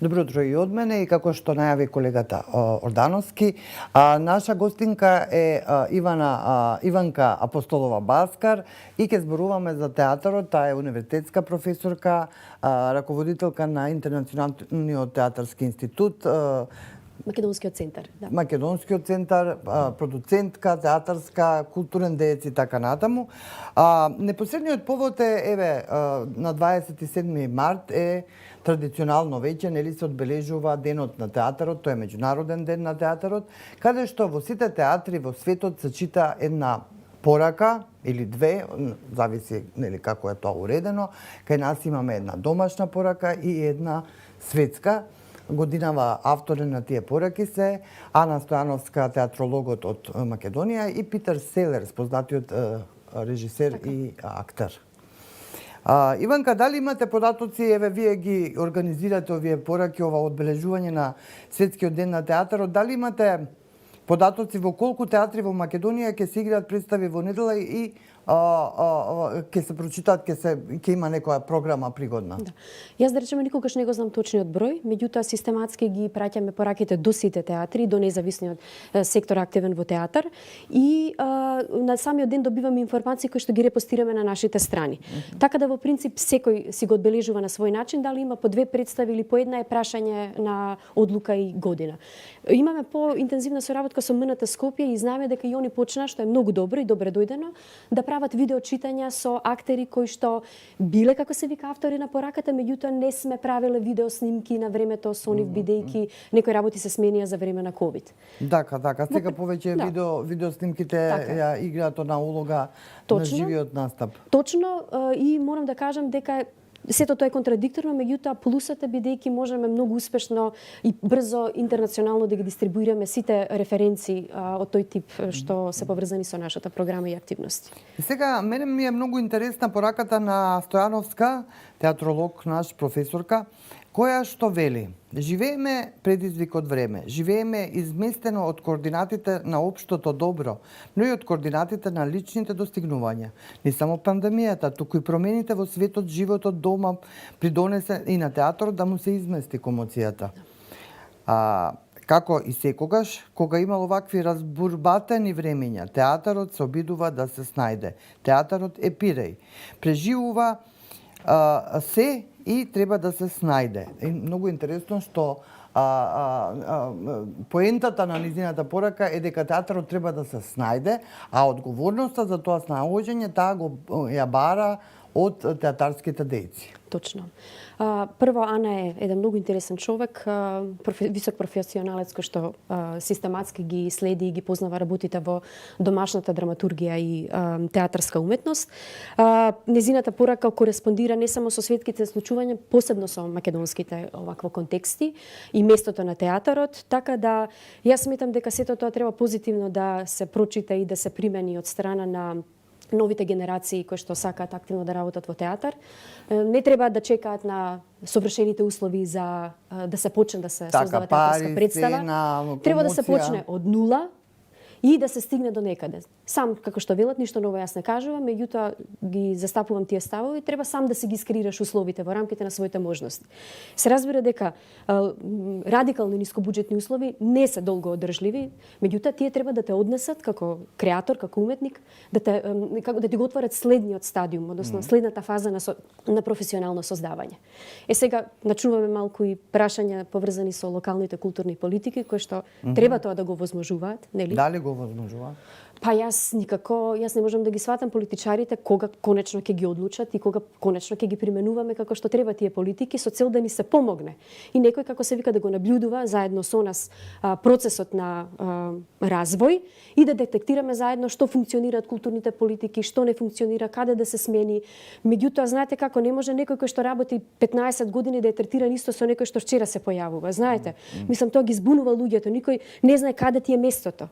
Добро утро и од мене, и како што најави колегата Ордановски, наша гостинка е Иванка Апостолова Баскар и ќе зборуваме за театарот. Таа е универзитетска професорка, раководителка на Интернационалниот театарски институт, Македонскиот центар, да. Македонскиот центар, продуцентка, театарска, културен деец и така натаму. Непосредниот повод е, на 27 март е традиционално веќе, нели, се одбележува денот на театарот, тој е меѓународен ден на театарот, каде што во сите театри во светот се чита една порака или две, зависи, нели, како е тоа уредено. Кај нас имаме една домашна порака и една светска. Годинава автори на тие пораки се Ана Стојановска, театрологот од Македонија, и Питер Селерс, познатиот режисер и актер. Иванка, дали имате податоци, вие ги организирате овие пораки, ова одбележување на Светскиот ден на театарот, дали имате податоци во колку театри во Македонија ќе се играат представи во недела и ќе се прочитаат, ќе има некоја програма пригодна? Да. Јас, да речеме, никогаш не го знам точниот број, меѓутоа систематски ги праќаме пораките до сите театри, до независниот сектор активен во театар, и на самиот ден добиваме информации кои што ги репостираме на нашите страни. Така да во принцип секој си го одбележува на свој начин, дали има по две представи или по една е прашање на одлука и година. Имаме по-интензивна соработка со МНТ Скопје и знаеме дека и они почнаа, што е многу добро и добре дојдено, да прават видеочитања со актери кои што биле, како се вика, автори на пораката, меѓутоа не сме правеле видеоснимки на времето со нив, бидејќи некои работи се сменија за време на ковид. Така. Сега повеќе видеоснимките ја играат на улога на живиот настап. Точно, и морам да кажам дека сето тоа е контрадикторно, меѓутоа плусот е бидејќи можеме многу успешно и брзо интернационално да ги дистрибуираме сите референци од тој тип што се поврзани со нашата програма и активности. Сега, мене ми е многу интересна пораката на Стојановска, театролог, наш професорка, која што вели: живееме предизвик од време, живееме изместено од координатите на општото добро, но и од координатите на личните достигнувања. Не само пандемијата, туку и промените во светот, животот дома придонесе и на театарот да му се измести комоцијата. Како и секогаш, кога имало вакви разбурбатени времења, театарот се обидува да се снајде. Театарот е пиреј. Преживува се и треба да се снајде. И многу интересно што поентата на низината порака е дека театарот треба да се снајде, а одговорноста за тоа снаоѓање таа ја бара од театарските дејци. Точно. Прво, Ана е еден многу интересен човек, висок професионалец кој што систематски ги следи и ги познава работите во домашната драматургија и театарска уметност. Незината порака кореспондира не само со светските случувања, посебно со македонските овакво контексти и местото на театарот, така да јас сметам дека сето тоа треба позитивно да се прочита и да се примени од страна на новите генерации кои што сакаат активно да работат во театар. Не треба да чекаат на совршените услови за да се почне да се создава театарска представа. Треба да се почне од нула и да се стигне до некаде. Сам, како што велат, ништо ново јас не кажувам, меѓутоа ги застапувам тие ставови, треба сам да си ги скрираш условите во рамките на своите можности. Се разбира дека радикално нискобуџетни услови не се долго одржливи, меѓутоа тие треба да те однесат како креатор, како уметник, да ти го отворат следниот стадиум, односно следната фаза на професионално создавање. Сега начуваме малку и прашања поврзани со локалните културни политики кои што треба тоа да го возможуваат, нели? Дали го возможуваат? Па јас не можам да ги сватам политичарите кога конечно ќе ги одлучат и кога конечно ќе ги применуваме како што треба тие политики со цел да ни се помогне. И некој, како се вика, да го наблюдува заедно со нас процесот на развој и да детектираме заедно што функционираат културните политики, што не функционира, каде да се смени. Меѓутоа, знаете како, не може некој кој што работи 15 години да е третиран исто со некој што вчера се појавува, знаете. Мислам, тоа ги збунува луѓето, никој не знае каде ти е местото.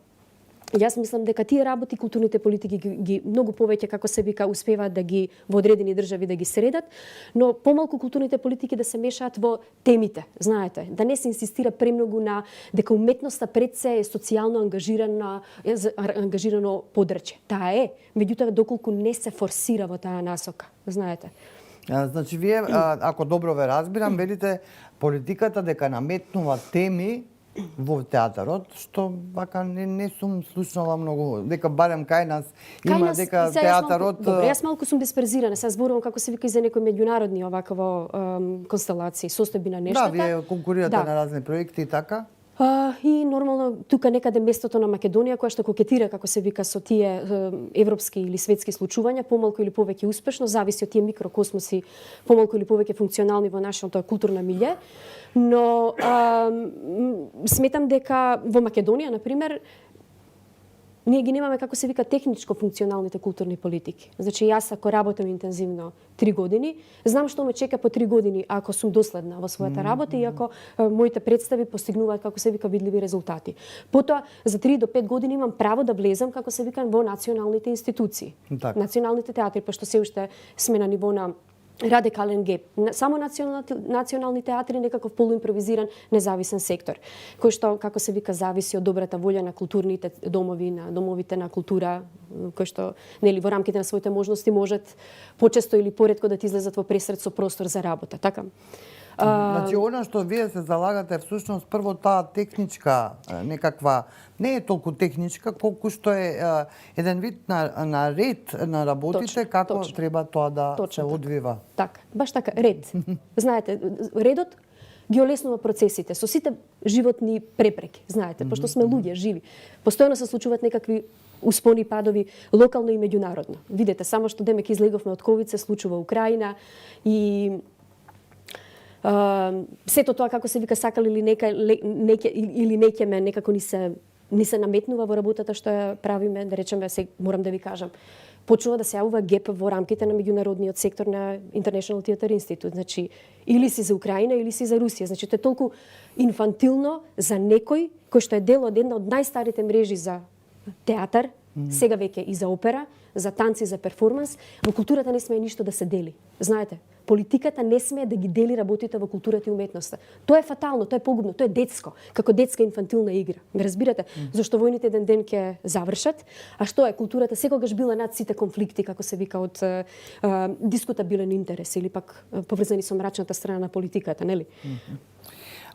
Јас мислам дека тие работи, културните политики ги многу повеќе, како се вика, успеваат да ги во одредени држави да ги средат, но помалку културните политики да се мешаат во темите, знаете, да не се инсистира премногу на дека уметноста пред се е социјално ангажирано подрачје. Таа е, меѓутоа доколку не се форсира во таа насока, знаете. Значи, вие, ако добро ве разбирам, велите политиката дека наметнува теми во театарот, што вака не сум слушнала многу, дека барем кај нас има дека театарот... Добре, јас малку сум дисперзирана, сега зборувам како се вика и за некои меѓународни овакво констелации, состојби на нештата. Да, вие конкурирате на разни проекти и така. И нормално тука некаде местото на Македонија која што кокетира како се вика со тие европски или светски случувања, помалку или повеќе успешно, зависи од тие микрокосмоси, помалку или повеќе функционални во нашето културно милје. Но сметам дека во Македонија, на пример, ние ги немаме како се вика техничко функционалните културни политики. Значи јас ако работам интензивно 3 години, знам што ме чека по 3 години ако сум доследна во својата работа и ако моите представи постигнуваат како се вика видливи резултати. Потоа за 3 до 5 години имам право да влезам како се вика во националните институции. Так. Националните театри, пошто се уште сме на ниво на радикален геп. Само национални театри некаков полуимпровизиран независен сектор, кој што како се вика зависи од добрата волја на културните домови, на домовите на култура, кој што нели во рамките на своите можности можат почесто или поретко да ти излезат во пресред со простор за работа, така? Значи, она што вие се залагате всушност прво таа техничка некаква, не е толку техничка, колку што е еден вид на ред на работите, како треба тоа да се одвива. Така, баш така, ред. Знаете, редот ги олеснува процесите со сите животни препреки, знаете, пошто сме луѓе, живи. Постојано се случуваат некакви успони и падови локално и меѓународно. Видете, само што демек излеговме од ковид се случува Украина и сето тоа како се вика сакал или или неќеме некако ни се наметнува во работата што ја правиме, да речеме, се морам да ви кажам. Почнува да се јавува геп во рамките на меѓународниот сектор на International Theatre Institute. Значи, или си за Украина, или си за Русија. Значи, тоа е толку инфантилно за некој кој што е дел од една од најстарите мрежи за театар, сега веќе и за опера, за танци, за перформанс. Во културата не смее ништо да се дели. Знаете, политиката не смее да ги дели работите во културата и уметноста. Тоа е фатално, тоа е погубно, тоа е детско, како детска инфантилна игра. Ме разбирате? Зашто војните еден ден ќе завршат, а што е културата секогаш била над сите конфликти, како се вика, од дискутабилен интерес или пак поврзани со мрачната страна на политиката, нели?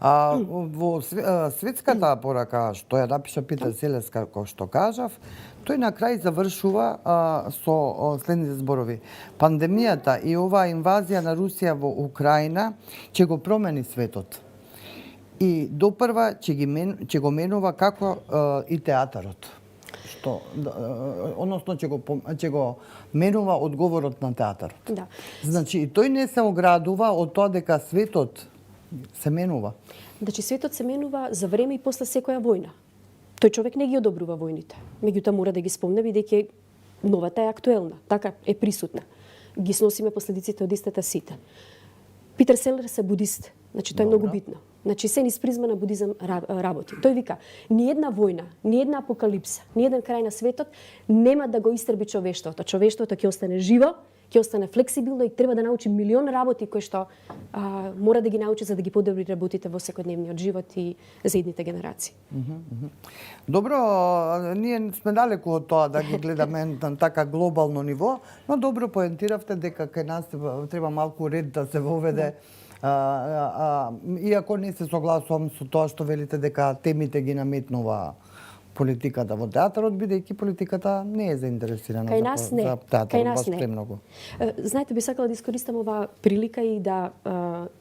Во светската порака што ја напиша Питер Селес, како што кажав, тој на крај завршува со следните зборови. Пандемијата и оваа инвазија на Русија во Украина ќе го промени светот. И допрва ќе го менува како и театарот. Што, односно ќе го менува одговорот на театарот. Да. Значи, и тој не се оградува од тоа дека светот се менува. Значи, светот се менува за време и после секоја војна. Тој човек не ги одобрува војните. Меѓутоа мора да ги спомне бидејќи новата е актуелна, така е присутна. Ги сносиме последиците од истата сите. Питер Селес е будист, значи тоа е многу битно. Значи се низ призма на будизам работи. Тој вика, ни една војна, ни една апокалипса, ни еден крај на светот нема да го истрби човештвото. Човештвото ќе остане живо, ќе остане флексибилно и треба да научи милион работи кои што мора да ги научи за да ги подобри работите во секојдневниот живот и за идните генерации. Добро, ние сме далеку од тоа да ги гледаме на така глобално ниво, но добро поентиравте дека кај нас треба малку ред да се воведе. Иако не се согласувам со тоа што велите дека темите ги наметнува политиката во театарот, бидејќи политиката не е заинтересирана за театарот баш премногу. Знаете, би сакала да искористам оваа прилика и да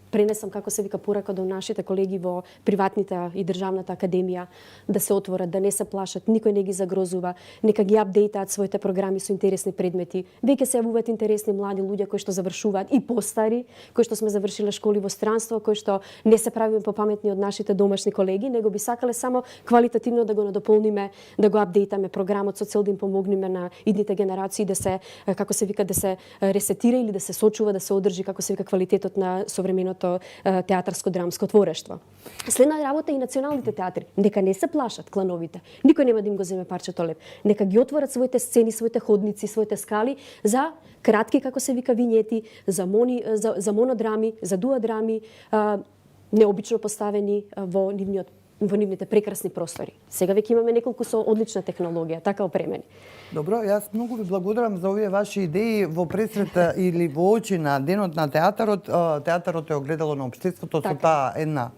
пренесам, како се вика, порака до нашите колеги во приватната и државната академија да се отворат, да не се плашат, никој не ги загрозува, нека ги апдейтаат своите програми со интересни предмети. Веќе се јавуваат интересни млади луѓе кои што завршуваат и постари, кои што сме завршиле школи во странство, кои што не се правиме попаметни од нашите домашни колеги, него би сакале само квалитативно да го надополниме, да го апдейтаме програмот со цел да им помогнеме на идните генерации да се, како се вика, да се ресетира или да се сочува, да се одржи, како се вика, квалитетот на современото театарско-драмско творештво. Следна работа и националните театри. Нека не се плашат клановите. Никој нема да им го земе парчето леп. Нека ги отворат своите сцени, своите ходници, своите скали за кратки, како се вика, винјети, за монодрами, за дуадрами, необично поставени во нивниот во нивните прекрасни простори. Сега веќе имаме неколку со одлична технологија, така опремени. Добро, јас многу ви благодарам за овие ваши идеи во пресрета или во очи на денот на театарот. Театарот е огледало на општеството, со таа една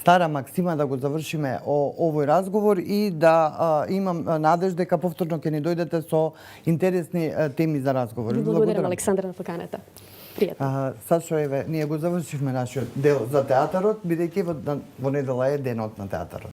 стара максима да го завршиме овој разговор и да имам надеж дека повторно ќе ни дојдете со интересни теми за разговор. Ви благодарам, Александра, на поканата. Пријатно. Сашо, еве, ние го завршивме нашиот дел за театарот, бидејќи во недела е денот на театарот.